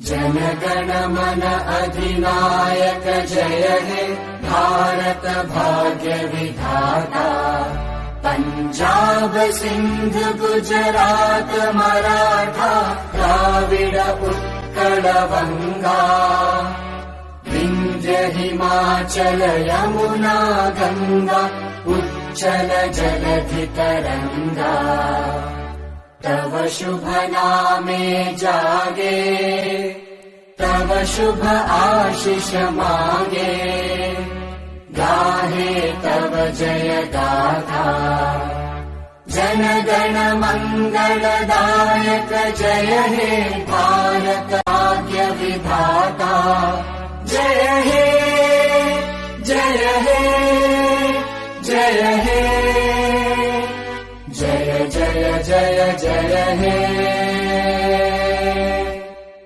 जनगण मन अधिनायक जय हे भारत भाग्य विधाता। पंजाब सिंध गुजरात मराठा द्राविड उत्कल वंगा। विंध्य हिमाचल यमुना गंगा उच्चल जलधि तरंगा। तव शुभ नामे जागे तव शुभ आशीष मांगे। गाहे तव जय गाथा जनगण मंगलदायक जय हे भारत